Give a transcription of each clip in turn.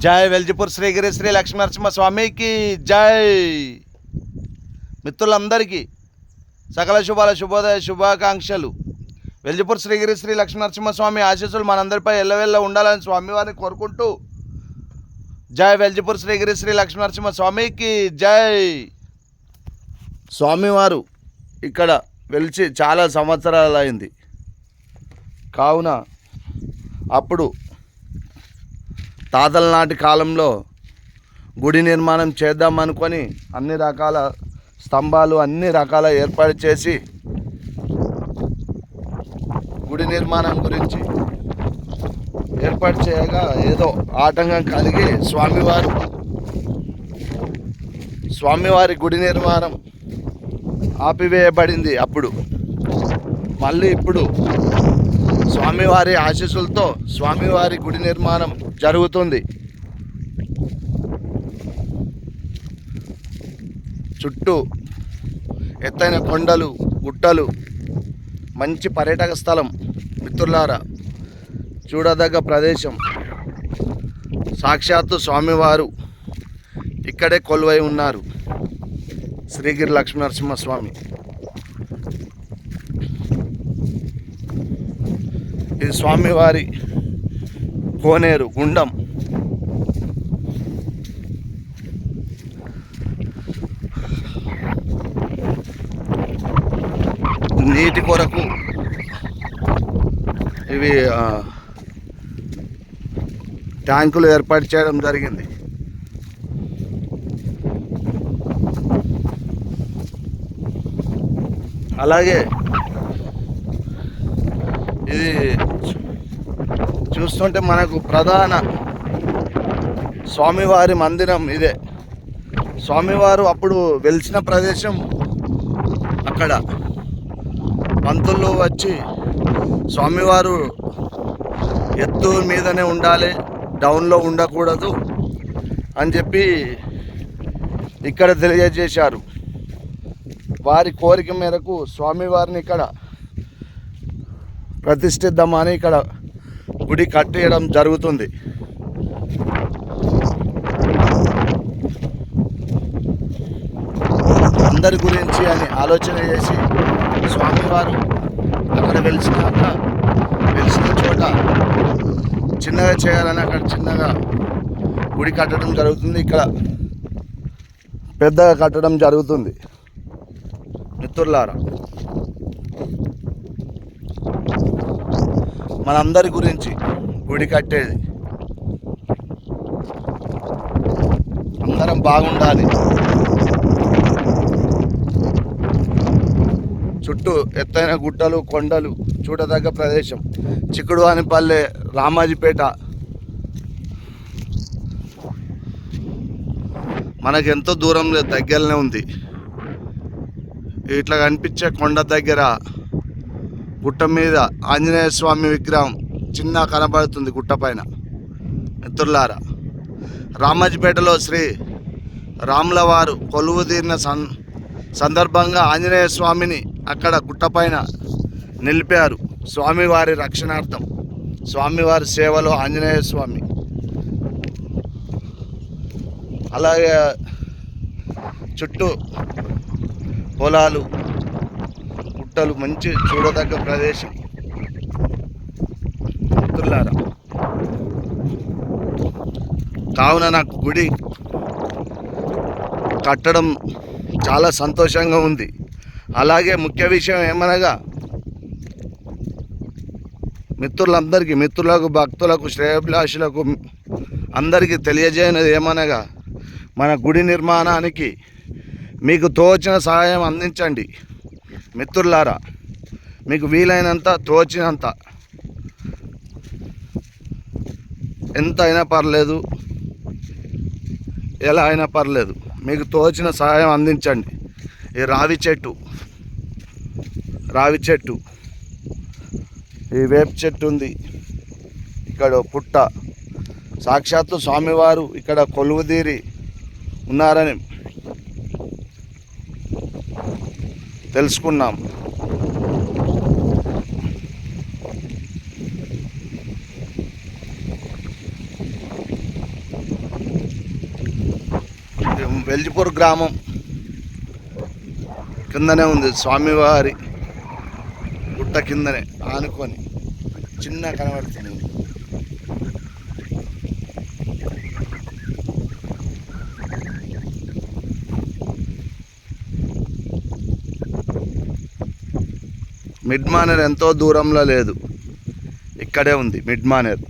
జై వెల్జిపూర్ శ్రీగిరి శ్రీ లక్ష్మీనరసింహ స్వామికి జై. మిత్రులందరికీ సకల శుభాల శుభోదయ శుభాకాంక్షలు. వెల్జిపూర్ శ్రీగిరి శ్రీ లక్ష్మీనరసింహ స్వామి ఆశీస్సులు మనందరిపై ఎల్లవెల్ల ఉండాలని స్వామివారిని కోరుకుంటూ జై వెల్జిపూర్ శ్రీగిరి శ్రీ లక్ష్మీనరసింహ స్వామికి జై. స్వామివారు ఇక్కడ వెలిచి చాలా సంవత్సరాలైంది కావున అప్పుడు తాతల నాటి కాలంలో గుడి నిర్మాణం చేద్దామనుకొని అన్ని రకాల స్తంభాలు అన్ని రకాల ఏర్పాటు చేసి గుడి నిర్మాణం గురించి ఏర్పాటు చేయగా ఏదో ఆటంకం కలిగి స్వామివారి గుడి నిర్మాణం ఆపివేయబడింది. అప్పుడు మళ్ళీ ఇప్పుడు స్వామివారి ఆశీస్సులతో స్వామివారి గుడి నిర్మాణం జరుగుతుంది. చుట్టూ ఎత్తైన కొండలు గుట్టలు మంచి పర్యాటక స్థలం. మిత్రులారా, చూడదగ్గ ప్రదేశం. సాక్షాత్తు స్వామివారు ఇక్కడే కొలువై ఉన్నారు. శ్రీగిరి లక్ష్మీనరసింహస్వామి. ఇది స్వామివారి కోనేరు గుండం. నీటి కొరకు ఇవి ట్యాంకులు ఏర్పాటు చేయడం జరిగింది. అలాగే ఇది చూస్తుంటే మనకు ప్రధాన స్వామివారి మందిరం ఇదే. స్వామివారు అప్పుడు వెలిసిన ప్రదేశం అక్కడ. పంతులు వచ్చి స్వామివారు ఎత్తు మీదనే ఉండాలి, డౌన్లో ఉండకూడదు అని చెప్పి ఇక్కడ తెలియజేశారు. వారి కోరిక మేరకు స్వామివారిని ఇక్కడ ప్రతిష్ఠిద్దామని ఇక్కడ గుడి కట్టేయడం జరుగుతుంది. అందరి గురించి అని ఆలోచన చేసి స్వామివారు అక్కడ వెలిసిన చోట చిన్నగా చేయాలని అక్కడ చిన్నగా గుడి కట్టడం జరుగుతుంది. ఇక్కడ పెద్దగా కట్టడం జరుగుతుంది. మిత్రులారా, మనందరి గురించి గుడి కట్టేది. అందరం బాగుండాలి. చుట్టూ ఎత్తైన గుట్టలు కొండలు చూడదగ్గ ప్రదేశం. చిక్కుడువానిపల్లె రామాజీపేట మనకెంతో దూరం లేదు, దగ్గరనే ఉంది. ఇట్లా కనిపించే కొండ దగ్గర గుట్ట మీద ఆంజనేయ స్వామి విగ్రహం చిన్న కనబడుతుంది గుట్ట పైన. మిత్రులారా, రామాజీపేటలో శ్రీ రాముల వారు కొలువు తీరిన సందర్భంగా ఆంజనేయ స్వామిని అక్కడ గుట్టపైన నిలిపారు. స్వామివారి రక్షణార్థం, స్వామివారి సేవలో ఆంజనేయ స్వామి. అలాగే చుట్టూ పొలాలు గుట్టలు మంచి చూడదగ్గ ప్రదేశం. మిత్రులారా, కావున నాకు గుడి కట్టడం చాలా సంతోషంగా ఉంది. అలాగే ముఖ్య విషయం ఏమనగా మిత్రులకు భక్తులకు శ్రేయోభిలాషులకు అందరికీ తెలియజేయనిది ఏమనగా మన గుడి నిర్మాణానికి మీకు తోచిన సహాయం అందించండి. మిత్రులారా, మీకు వీలైనంత తోచినంత ఎంత అయినా పర్లేదు, ఎలా అయినా పర్లేదు, మీకు తోచిన సహాయం అందించండి. ఈ రావి చెట్టు ఈ వేప చెట్టు ఉంది. ఇక్కడ పుట్ట. సాక్షాత్తు స్వామివారు ఇక్కడ కొలువుదీరి ఉన్నారని తెలుసుకున్నాం. వెల్జిపూర్ గ్రామం కిందనే ఉంది స్వామివారి గుట్ట కిందనే ఆనుకొని చిన్న కనబడుతుంది. మిడ్ మానేర్ ఎంతో దూరంలో లేదు, ఇక్కడే ఉంది మిడ్ మానేర్.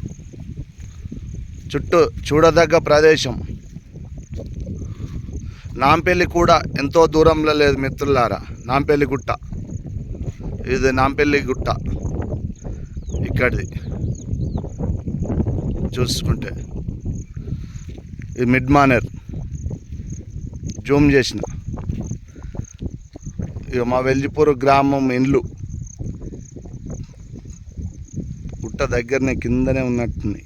చుట్టూ చూడదగ్గ ప్రదేశం. నాంపల్లి కూడా ఎంతో దూరంలో లేదు మిత్రులారా. నాంపల్లి గుట్ట, ఇది నాంపల్లి గుట్ట ఇక్కడిది చూసుకుంటే. ఇది మిడ్ మానేర్ జూమ్ చేసిన. ఇక మా వెల్జిపూర్ గ్రామం ఇండ్లు గుట్ట దగ్గరనే కిందనే ఉన్నట్టుంది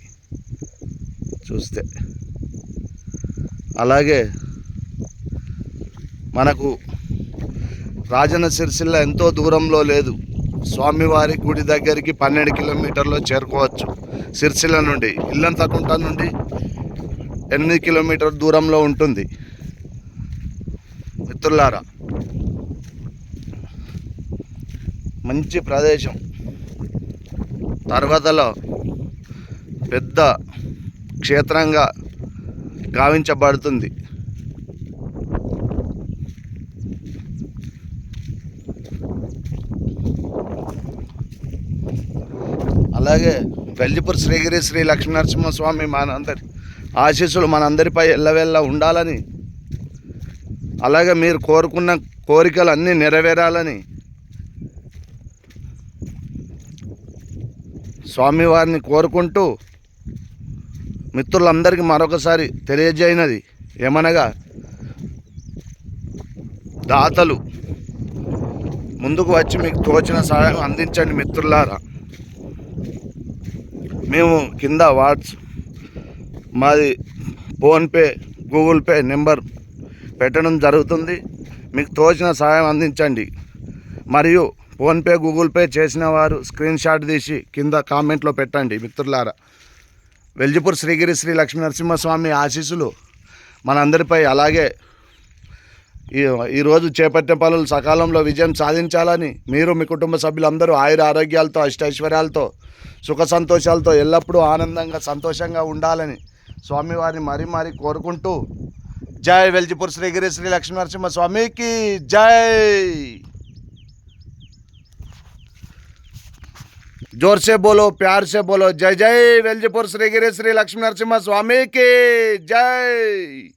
చూస్తే. అలాగే మనకు రాజన్న సిరిసిల్ల ఎంతో దూరంలో లేదు. స్వామివారి గుడి దగ్గరికి 12 కిలోమీటర్లో చేరుకోవచ్చు. సిరిసిల్ల నుండి ఇల్లంతకుంట నుండి 8 కిలోమీటర్ దూరంలో ఉంటుంది మిత్రులారా. మంచి ప్రదేశం. తర్వాతలో పెద్ద క్షేత్రంగా గావించబడుతుంది. అలాగే వెల్జిపూర్ శ్రీగిరి శ్రీ లక్ష్మీనరసింహస్వామి మనందరి ఆశీస్సులు మనందరిపై ఎల్లవెల్లా ఉండాలని, అలాగే మీరు కోరుకున్న కోరికలు అన్నీ నెరవేరాలని స్వామివారిని కోరుకుంటూ మిత్రులందరికీ మరొకసారి తెలియజేయనది ఏమనగా, దాతలు ముందుకు వచ్చి మీకు తోచిన సహాయం అందించండి మిత్రులారా. మేము కింద మాది ఫోన్పే గూగుల్ పే నెంబర్ పెట్టడం జరుగుతుంది. మీకు తోచిన సహాయం అందించండి. మరియు ఫోన్పే గూగుల్ పే చేసిన వారు స్క్రీన్ షాట్ తీసి కింద కామెంట్లో పెట్టండి మిత్రులారా. వెల్జిపూర్ శ్రీగిరి శ్రీ లక్ష్మీనరసింహస్వామి ఆశీస్సులు మనందరిపై, అలాగే ఈరోజు చేపట్టే పనులు సకాలంలో విజయం సాధించాలని, మీరు మీ కుటుంబ సభ్యులందరూ ఆయుర ఆరోగ్యాలతో అష్టైశ్వర్యాలతో సుఖ సంతోషాలతో ఎల్లప్పుడూ ఆనందంగా సంతోషంగా ఉండాలని స్వామివారిని మరీ మరీ కోరుకుంటూ, జై వెల్జిపూర్ శ్రీగిరి శ్రీ లక్ష్మీనరసింహస్వామికి జై. जोर से बोलो, प्यार से बोलो, जय जय वेल्जिपुर श्रीगिरी श्री लक्ष्मी नरसिम्हा स्वामी की जय.